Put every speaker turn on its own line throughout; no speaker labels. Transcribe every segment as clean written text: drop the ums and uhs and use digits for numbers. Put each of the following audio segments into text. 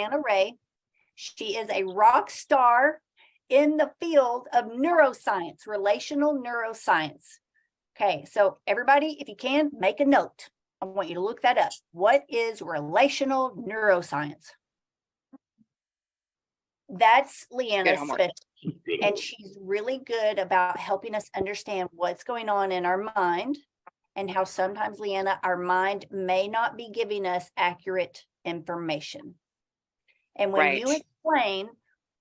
Leanna Ray. She is a rock star in the field of neuroscience, relational neuroscience. Okay, so everybody, if you can, make a note. I want you to look that up. What is relational neuroscience? That's Leanna's specialty, and she's really good about helping us understand what's going on in our mind and how sometimes, Leanna, our mind may not be giving us accurate information. And when you explain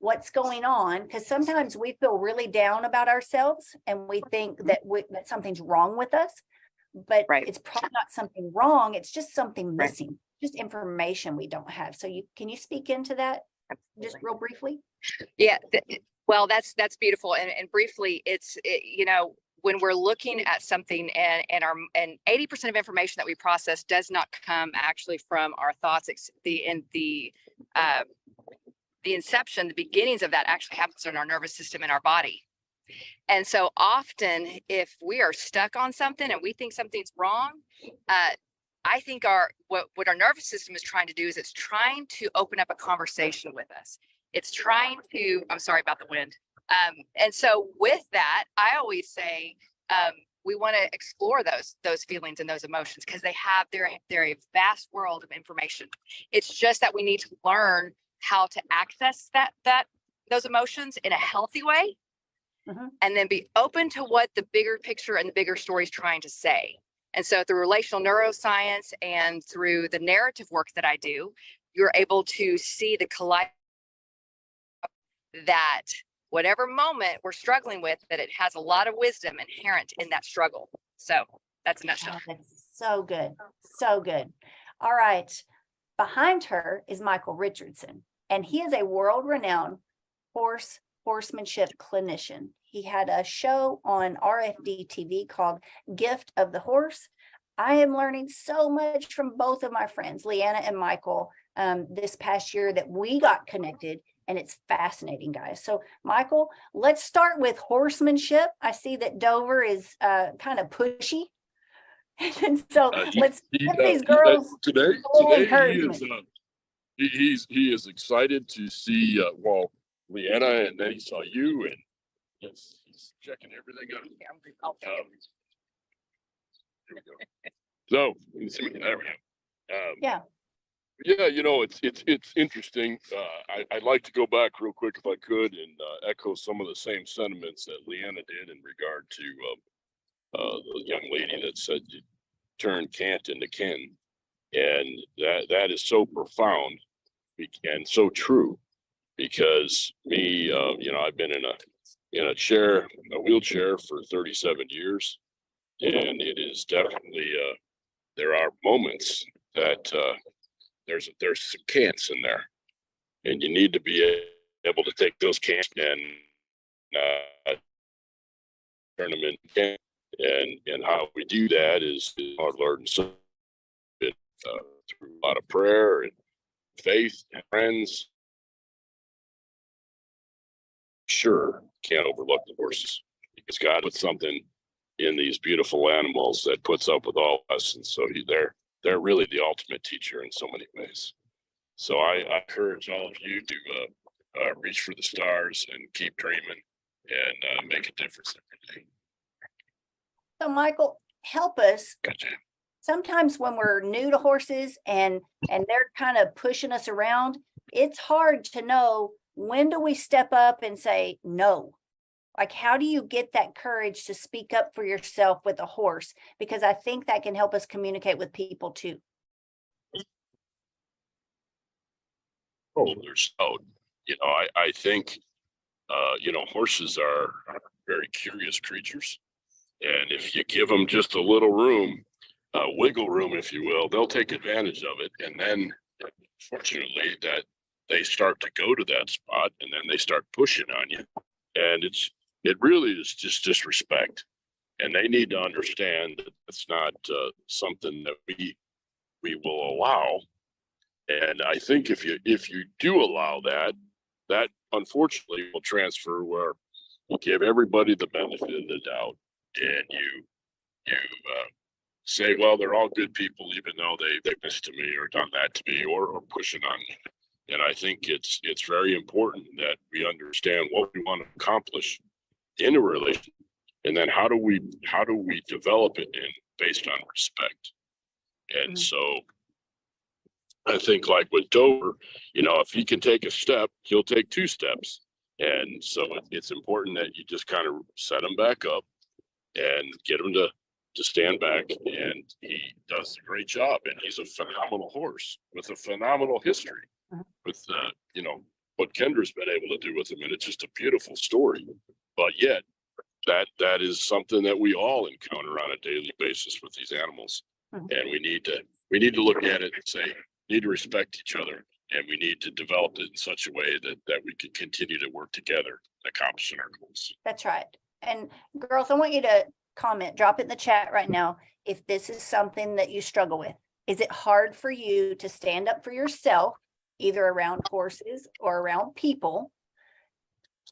what's going on, because sometimes we feel really down about ourselves and we think that that something's wrong with us, but it's probably not something wrong. It's just something missing, just information we don't have. So can you speak into that just real briefly?
Yeah, well, that's beautiful. And briefly, you know, when we're looking at something and 80% of information that we process does not come actually from our thoughts. The inception, the beginnings of that actually happens in our nervous system and our body. And so often, if we are stuck on something and we think something's wrong, I think what our nervous system is trying to do is it's trying to open up a conversation with us. It's trying to, I'm sorry about the wind. And so with that, I always say, we want to explore those feelings and those emotions because they're a vast world of information. It's just that we need to learn how to access those emotions in a healthy way, and then be open to what the bigger picture and the bigger story is trying to say. And so through relational neuroscience and through the narrative work that I do, you're able to see the collide that whatever moment we're struggling with, that it has a lot of wisdom inherent in that struggle. So that's a nutshell.
Oh, that's so good. So good. All right. Behind her is Michael Richardson, and he is a world-renowned horsemanship clinician. He had a show on RFD TV called Gift of the Horse. I am learning so much from both of my friends, Leanna and Michael, this past year that we got connected, and it's fascinating, guys. So, Michael, let's start with horsemanship. I see that Dover is kind of pushy. And so let's give these girls
today he is excited to see Leanna, and then he saw you, and he's checking everything out. Here we go. So there we go. Yeah, you know, it's interesting. I'd like to go back real quick if I could and echo some of the same sentiments that Leanna did in regard to the young lady that said you turn can't into can, and that is so profound and so true, because me, you know, I've been in a wheelchair for 37 years, and it is definitely there are moments that there's some can'ts in there, and you need to be able to take those can'ts and turn them into can. And how we do that is our Lord and Savior, through a lot of prayer and faith and friends. Sure, can't overlook the horses, because God put something in these beautiful animals that puts up with all us, and so they're really the ultimate teacher in so many ways. So I encourage all of you to reach for the stars and keep dreaming and make a difference every day.
So, Michael, help us.
Gotcha.
Sometimes when we're new to horses and they're kind of pushing us around, it's hard to know, when do we step up and say no? Like, how do you get that courage to speak up for yourself with a horse? Because I think that can help us communicate with people too.
Oh, there's you know, I think you know, horses are very curious creatures. And if you give them just a little room, wiggle room, if you will, they'll take advantage of it. And then, fortunately, that they start to go to that spot, and then they start pushing on you. And it really is just disrespect. And they need to understand that it's not something that we will allow. And I think if you do allow that unfortunately will transfer, where you give everybody the benefit of the doubt, and you say, well, they're all good people, even though they've this to me or done that to me or pushing on me. And I think it's very important that we understand what we want to accomplish in a relation, and then how do we develop it based on respect. And
Mhm.
so I think, like with Dover, if he can take a step, he'll take 2 steps. And so it's important that you just kind of set him back up and get him to stand back. And he does a great job. And he's a phenomenal horse with a phenomenal history
Mhm.
with, what Kendra's been able to do with him. And it's just a beautiful story. But yet, that is something that we all encounter on a daily basis with these animals.
Mhm.
And we need to look at it and say, need to respect each other, and we need to develop it in such a way that we can continue to work together, accomplishing our goals.
That's right. And girls, I want you to comment, drop it in the chat right now if this is something that you struggle with. Is it hard for you to stand up for yourself, either around horses or around people,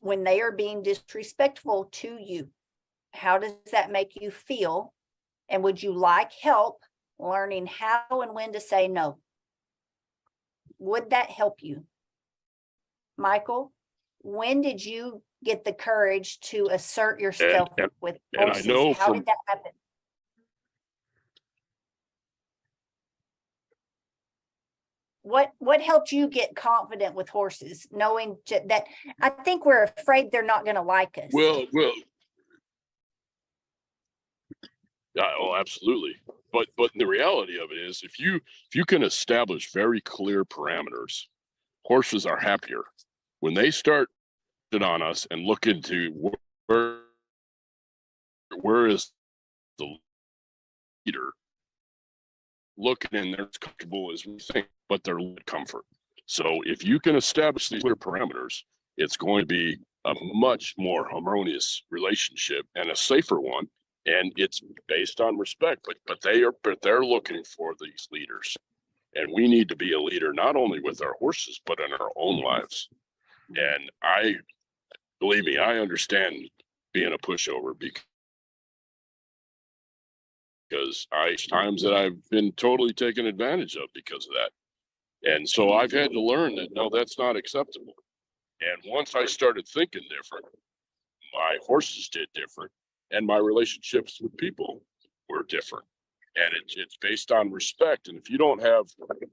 when they are being disrespectful to you? How does that make you feel? And would you like help learning how and when to say no? Would that help you? Michael, when did you get the courage to assert yourself with
and I
horses?
know
How did that happen? What helped you get confident with horses, knowing that I think we're afraid they're not going to like us?
Well, oh, absolutely. But the reality of it is, if you can establish very clear parameters, horses are happier when they start on us and look into where is the leader looking in there as comfortable as we think, but they're comfort. So if you can establish these clear parameters, it's going to be a much more harmonious relationship and a safer one. And it's based on respect, but they're looking for these leaders. And we need to be a leader, not only with our horses, but in our own lives. And believe me, I understand being a pushover because times that I've been totally taken advantage of because of that. And so I've had to learn that, no, that's not acceptable. And once I started thinking different, my horses did different, and my relationships with people were different. And it's based on respect. And if you don't have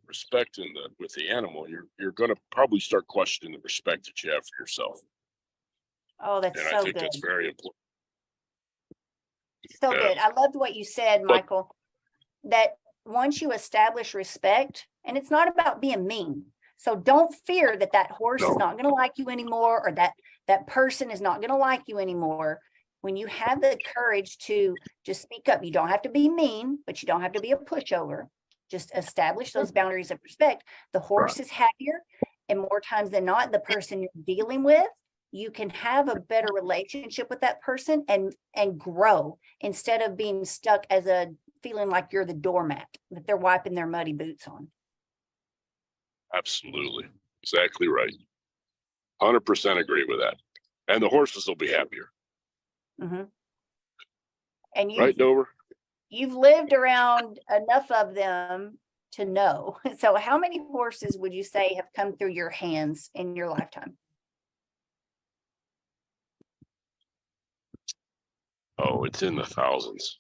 respect with the animal, you're going to probably start questioning the respect that you have for yourself.
Oh, that's
And
so
I think
good.
that's very important.
So good. I loved what you said, Michael, that once you establish respect, and it's not about being mean. So don't fear that horse is not going to like you anymore, or that person is not going to like you anymore. When you have the courage to just speak up, you don't have to be mean, but you don't have to be a pushover. Just establish those boundaries of respect. The horse is happier, and more times than not, the person you're dealing with, you can have a better relationship with that person and grow, instead of being stuck as a feeling like you're the doormat that they're wiping their muddy boots on.
Absolutely. Exactly right. 100% agree with that. And the horses will be happier.
Mm-hmm. And
right, Dover?
You've lived around enough of them to know. So how many horses would you say have come through your hands in your lifetime?
Oh, it's in the thousands.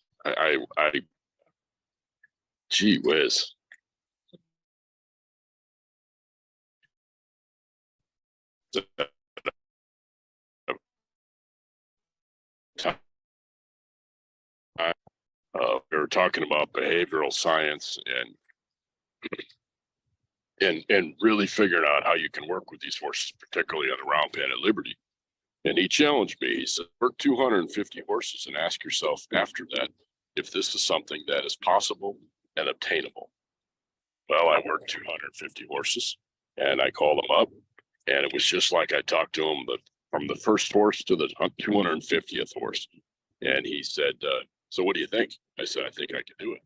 Gee whiz. We were talking about behavioral science and really figuring out how you can work with these horses, particularly on the round pen at Liberty. And he challenged me. He said, work 250 horses and ask yourself after that if this is something that is possible and obtainable. Well, I worked 250 horses and I called them up, and it was just like I talked to him, but from the first horse to the 250th horse. And he said, so what do you think? I said, I think I can do it.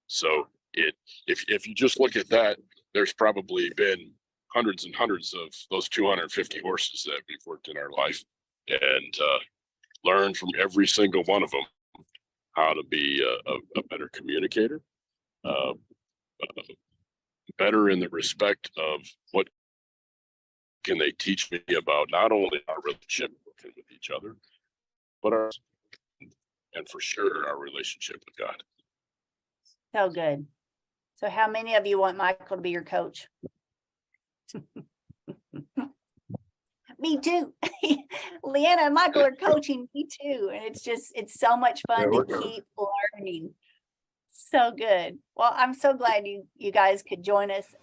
So if you just look at that, there's probably been hundreds and hundreds of those 250 horses that we've worked in our life, and learned from every single one of them how to be a better communicator, better in the respect of what can they teach me about not only our relationship with each other, but and for sure our relationship with God.
So good. So how many of you want Michael to be your coach? Me too. Leanna and Michael are coaching me too. And it's so much fun to keep learning. So good. Well, I'm so glad you guys could join us.